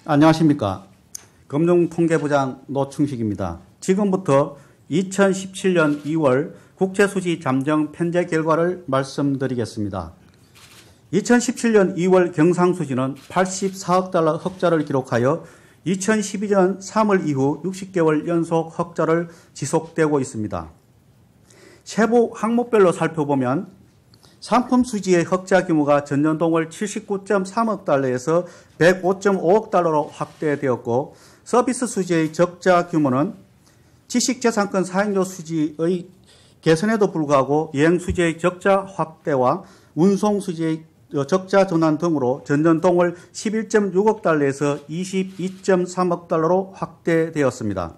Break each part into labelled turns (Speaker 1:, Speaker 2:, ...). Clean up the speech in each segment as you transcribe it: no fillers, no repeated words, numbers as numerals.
Speaker 1: 안녕하십니까. 금융통계부장 노충식입니다. 지금부터 2017년 2월 국제수지 잠정 편제 결과를 말씀드리겠습니다. 2017년 2월 경상수지는 84억 달러 흑자를 기록하여 2012년 3월 이후 60개월 연속 흑자를 지속되고 있습니다. 세부 항목별로 살펴보면 상품 수지의 흑자 규모가 전년 동월 79.3억 달러에서 105.5억 달러로 확대되었고, 서비스 수지의 적자 규모는 지식재산권 사용료 수지의 개선에도 불구하고 여행 수지의 적자 확대와 운송 수지의 적자 전환 등으로 전년 동월 11.6억 달러에서 22.3억 달러로 확대되었습니다.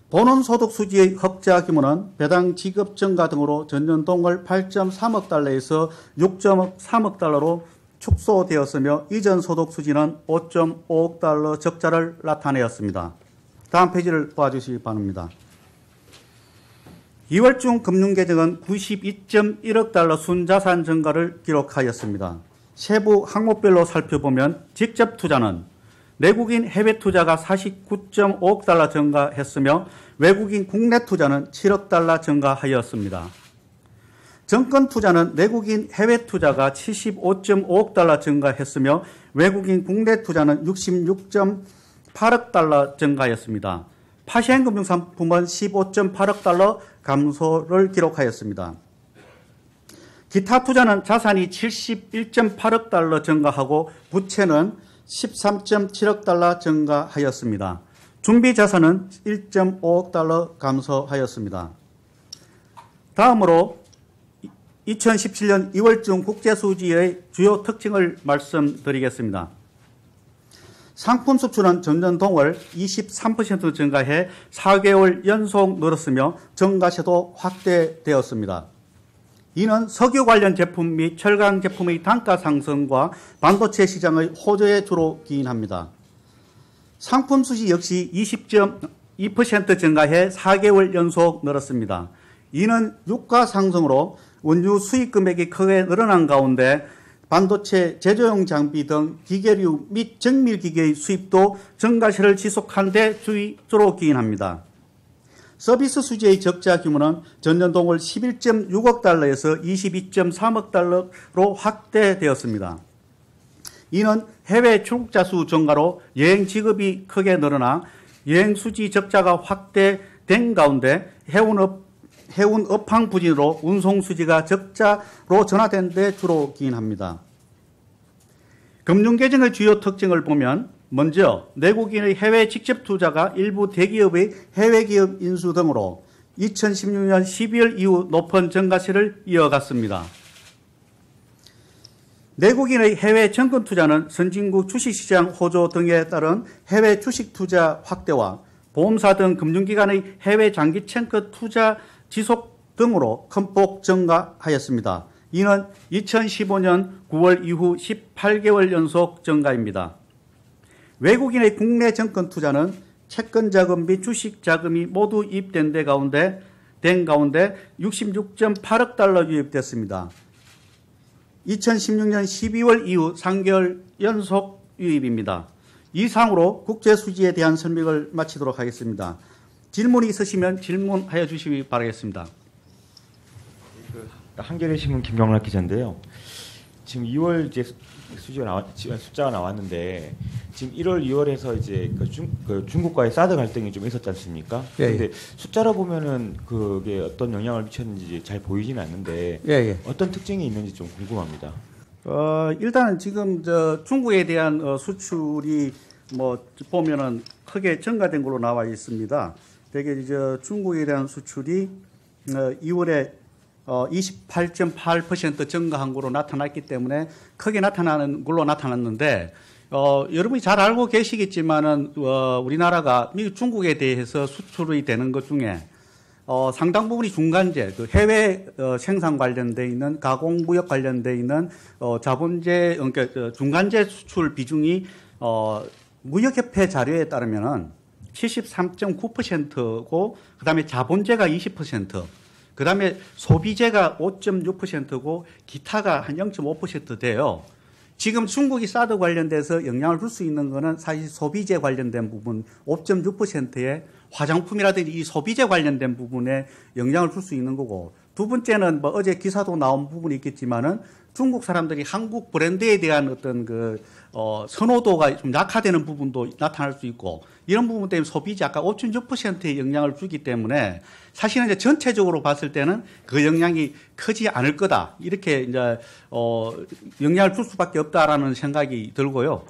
Speaker 1: 본원소득 수지의 흑자 규모는 배당 지급 증가 등으로 전년 동월 8.3억 달러에서 6.3억 달러로 축소되었으며 이전 소득 수지는 5.5억 달러 적자를 나타내었습니다. 다음 페이지를 봐주시기 바랍니다. 2월 중 금융계정은 92.1억 달러 순자산 증가를 기록하였습니다. 세부 항목별로 살펴보면 직접 투자는 내국인 해외 투자가 49.5억 달러 증가했으며 외국인 국내 투자는 7억 달러 증가하였습니다. 정권 투자는 내국인 해외 투자가 75.5억 달러 증가했으며 외국인 국내 투자는 66.8억 달러 증가했습니다. 파생금융상품은 15.8억 달러 감소를 기록하였습니다. 기타 투자는 자산이 71.8억 달러 증가하고 부채는 13.7억 달러 증가하였습니다. 준비자산은 1.5억 달러 감소하였습니다. 다음으로 2017년 2월 중 국제수지의 주요 특징을 말씀드리겠습니다. 상품 수출은 전년 동월 23% 증가해 4개월 연속 늘었으며 증가세도 확대되었습니다. 이는 석유 관련 제품 및 철강 제품의 단가 상승과 반도체 시장의 호조에 주로 기인합니다. 상품 수지 역시 20.2% 증가해 4개월 연속 늘었습니다. 이는 유가 상승으로 원유 수입 금액이 크게 늘어난 가운데 반도체, 제조용 장비 등 기계류 및 정밀 기계의 수입도 증가세를 지속한 데 주로 기인합니다. 서비스 수지의 적자 규모는 전년 동월 11.6억 달러에서 22.3억 달러로 확대되었습니다. 이는 해외 출국자 수 증가로 여행 지급이 크게 늘어나 여행 수지 적자가 확대된 가운데 해운 업황 부진으로 운송 수지가 적자로 전환된 데 주로 기인합니다. 금융계정의 주요 특징을 보면 먼저 내국인의 해외 직접 투자가 일부 대기업의 해외 기업 인수 등으로 2016년 12월 이후 높은 증가세를 이어갔습니다. 내국인의 해외 정권 투자는 선진국 주식시장 호조 등에 따른 해외 주식 투자 확대와 보험사 등 금융기관의 해외 장기 채권 투자 지속 등으로 큰 폭 증가하였습니다. 이는 2015년 9월 이후 18개월 연속 증가입니다. 외국인의 국내 정권 투자는 채권 자금 및 주식 자금이 모두 유입된 가운데 66.8억 달러 유입됐습니다. 2016년 12월 이후 3개월 연속 유입입니다. 이상으로 국제수지에 대한 설명을 마치도록 하겠습니다. 질문이 있으시면 질문하여 주시기 바라겠습니다.
Speaker 2: 한겨레신문 김경락 기자인데요. 지금 2월 이제 숫자가 나왔는데 지금 1월, 2월에서 이제 중국과의 사드 갈등이 좀 있었지 않습니까? 그런데 숫자로 보면은 그게 어떤 영향을 미쳤는지 잘 보이지는 않는데 어떤 특징이 있는지 좀 궁금합니다.
Speaker 1: 일단은 지금 중국에 대한 수출이 보면은 크게 증가된 걸로 나와 있습니다. 되게 중국에 대한 수출이 2월에 28.8% 증가한 걸로 나타났기 때문에 크게 나타나는 걸로 나타났는데, 여러분이 잘 알고 계시겠지만은, 우리나라가 중국에 대해서 수출이 되는 것 중에, 상당 부분이 중간재, 해외 생산 관련돼 있는, 가공무역 관련돼 있는, 자본재, 그러니까 중간재 수출 비중이, 무역협회 자료에 따르면은 73.9%고, 그 다음에 자본재가 20%, 그 다음에 소비재가 5.6%고 기타가 한 0.5% 돼요. 지금 중국이 사드 관련돼서 영향을 줄 수 있는 거는 사실 소비재 관련된 부분 5.6%의 화장품이라든지 이 소비재 관련된 부분에 영향을 줄 수 있는 거고, 두 번째는 뭐 어제 기사도 나온 부분이 있겠지만은 중국 사람들이 한국 브랜드에 대한 어떤 선호도가 좀 약화되는 부분도 나타날 수 있고, 이런 부분 때문에 소비재 아까 5.6%의 영향을 주기 때문에 사실은 이제 전체적으로 봤을 때는 그 영향이 크지 않을 거다. 이렇게 이제 영향을 줄 수밖에 없다라는 생각이 들고요.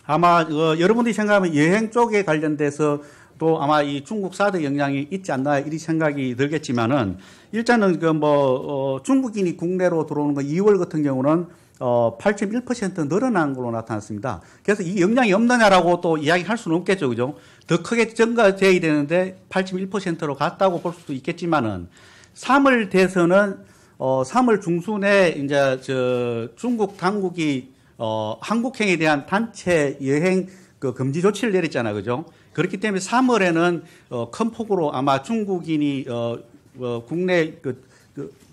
Speaker 1: 아마 여러분들이 생각하면 여행 쪽에 관련돼서 또 아마 이 중국 사드 영향이 있지 않나 이런 생각이 들겠지만은, 일단은 중국인이 국내로 들어오는 거 2월 같은 경우는 8.1% 늘어난 걸로 나타났습니다. 그래서 이 영향이 없느냐라고 또 이야기할 수는 없겠죠, 그죠? 더 크게 증가돼야 되는데 8.1%로 갔다고 볼 수도 있겠지만은, 3월 돼서는 3월 중순에 이제 중국 당국이 한국행에 대한 단체 여행 금지 조치를 내렸잖아요, 그죠? 그렇기 때문에 3월에는 큰 폭으로 아마 중국인이 국내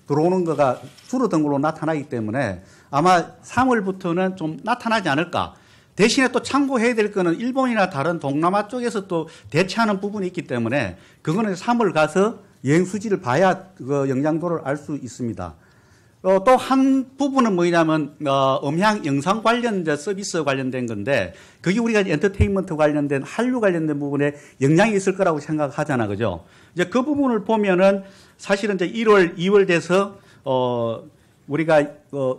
Speaker 1: 들어오는 거가 줄어든 걸로 나타나기 때문에 아마 3월부터는 좀 나타나지 않을까. 대신에 또 참고해야 될 거는 일본이나 다른 동남아 쪽에서 또 대체하는 부분이 있기 때문에 그거는 3월 가서 여행 수지를 봐야 그 영향도를 알 수 있습니다. 또 한 부분은 뭐냐면 음향 영상 관련 서비스 관련된 건데, 그게 우리가 엔터테인먼트 관련된 한류 관련된 부분에 영향이 있을 거라고 생각하잖아, 그죠? 이제 그 부분을 보면은 사실은 이제 1월, 2월 돼서 우리가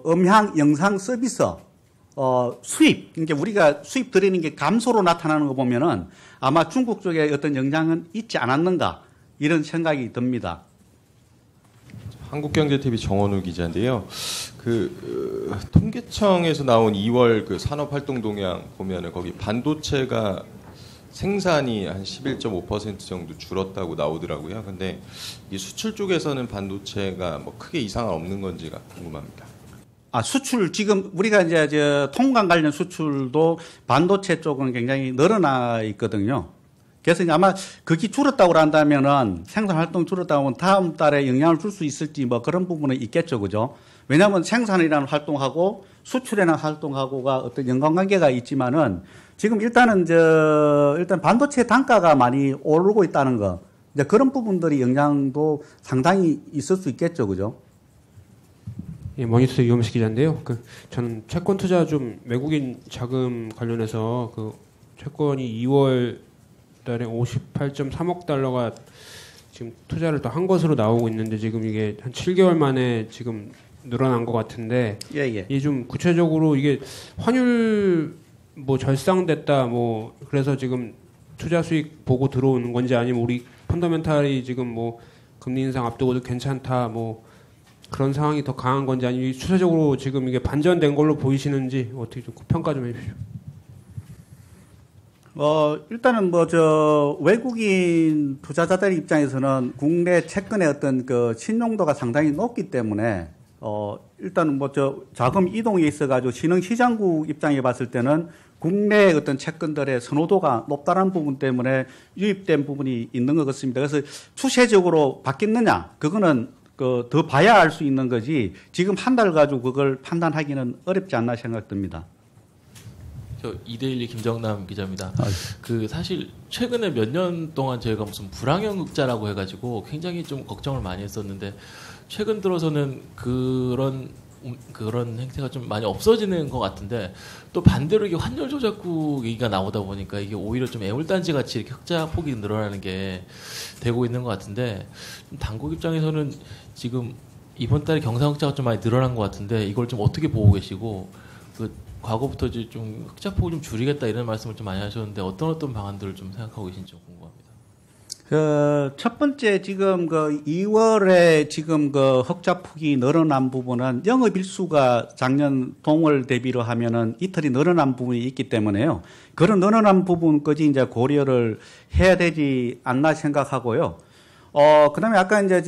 Speaker 1: 음향 영상 서비스 수입, 그러니까 우리가 수입 드리는 게 감소로 나타나는 거 보면은 아마 중국 쪽에 어떤 영향은 있지 않았는가 이런 생각이 듭니다.
Speaker 3: 한국경제TV 정원우 기자인데요. 통계청에서 나온 2월 산업활동 동향 보면은 거기 반도체가 생산이 한 11.5% 정도 줄었다고 나오더라고요. 근데 이 수출 쪽에서는 반도체가 뭐 크게 이상은 없는 건지가 궁금합니다.
Speaker 1: 수출, 지금 우리가 이제 통관 관련 수출도 반도체 쪽은 굉장히 늘어나 있거든요. 그래서 아마 그게 줄었다고 한다면은 생산 활동 줄었다고 하면 다음 달에 영향을 줄 수 있을지 뭐 그런 부분은 있겠죠, 그죠? 왜냐하면 생산이라는 활동하고 수출이라는 활동하고가 어떤 연관관계가 있지만은 지금 일단은 일단 반도체 단가가 많이 오르고 있다는 거, 이제 그런 부분들이 영향도 상당히 있을 수 있겠죠, 그죠?
Speaker 4: 예, 머니투스 유험식 기자인데요. 저는 채권 투자 좀 외국인 자금 관련해서 채권이 2월 달에 58.3억 달러가 지금 투자를 더 한 것으로 나오고 있는데, 지금 이게 한 7개월 만에 지금 늘어난 것 같은데, 이게 좀 구체적으로 이게 환율 절상됐다 그래서 지금 투자 수익 보고 들어오는 건지, 아니면 우리 펀더멘탈이 지금 금리 인상 앞두고도 괜찮다 그런 상황이 더 강한 건지, 아니면 추세적으로 지금 이게 반전된 걸로 보이시는지 어떻게 좀 평가 좀 해주십시오.
Speaker 1: 일단은 외국인 투자자들 입장에서는 국내 채권의 어떤 신용도가 상당히 높기 때문에, 일단은 자금 이동에 있어가지고 신흥시장국 입장에 봤을 때는 국내 어떤 채권들의 선호도가 높다는 부분 때문에 유입된 부분이 있는 것 같습니다. 그래서 추세적으로 바뀌느냐, 그거는 더 봐야 알 수 있는 거지, 지금 한 달 가지고 그걸 판단하기는 어렵지 않나 생각됩니다.
Speaker 5: 저 이데일리 김정남 기자입니다. 사실 최근에 몇 년 동안 저희가 무슨 불황형 흑자라고 해가지고 굉장히 좀 걱정을 많이 했었는데, 최근 들어서는 그런 행태가 좀 많이 없어지는 것 같은데, 또 반대로 이게 환율 조작국 얘기가 나오다 보니까 이게 오히려 좀 애물단지 같이 이렇게 흑자 폭이 늘어나는 게 되고 있는 것 같은데, 당국 입장에서는 지금 이번 달에 경상 흑자가 좀 많이 늘어난 것 같은데, 이걸 좀 어떻게 보고 계시고, 과거부터 이제 좀 흑자 폭을 좀 줄이겠다 이런 말씀을 좀 많이 하셨는데, 어떤 방안들을 좀 생각하고 계신지 좀 궁금합니다.
Speaker 1: 첫 번째 지금 2월에 지금 흑자 폭이 늘어난 부분은 영업일수가 작년 동월 대비로 하면은 이틀이 늘어난 부분이 있기 때문에요. 그런 늘어난 부분까지 이제 고려를 해야 되지 않나 생각하고요. 그다음에 아까 이제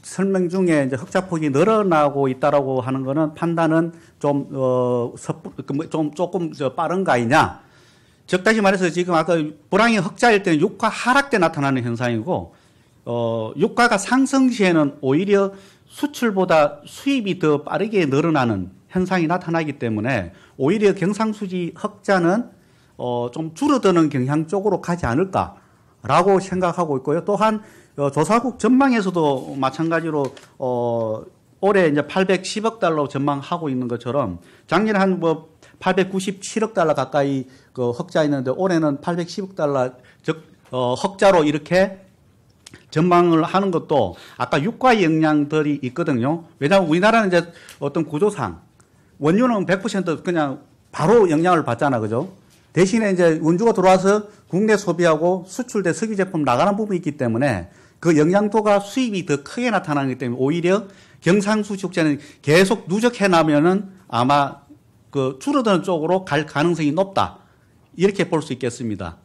Speaker 1: 설명 중에 이제 흑자폭이 늘어나고 있다라고 하는 거는 판단은 조금 빠른 거 아니냐. 즉 다시 말해서 지금 아까 불황이 흑자일 때는 유가 하락 때 나타나는 현상이고, 유가가 상승 시에는 오히려 수출보다 수입이 더 빠르게 늘어나는 현상이 나타나기 때문에 오히려 경상수지 흑자는 좀 줄어드는 경향 쪽으로 가지 않을까라고 생각하고 있고요. 또한 조사국 전망에서도 마찬가지로 올해 이제 810억 달러 전망하고 있는 것처럼 작년에 한 897억 달러 가까이 그 흑자였는데 올해는 810억 달러 흑자로 이렇게 전망을 하는 것도 아까 유가 영향들이 있거든요. 왜냐하면 우리나라는 이제 어떤 구조상 원유는 100% 그냥 바로 영향을 받잖아, 그죠? 대신에 이제 원주가 들어와서 국내 소비하고 수출돼 석유 제품 나가는 부분이 있기 때문에 그 영향도가 수입이 더 크게 나타나기 때문에 오히려 경상수지 흑자는 계속 누적해 나면은 아마 그 줄어드는 쪽으로 갈 가능성이 높다. 이렇게 볼 수 있겠습니다.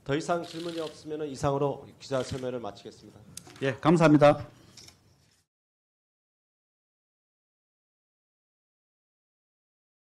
Speaker 6: 더 이상 질문이 없으면 이상으로 기자 설명을 마치겠습니다.
Speaker 1: 예, 감사합니다.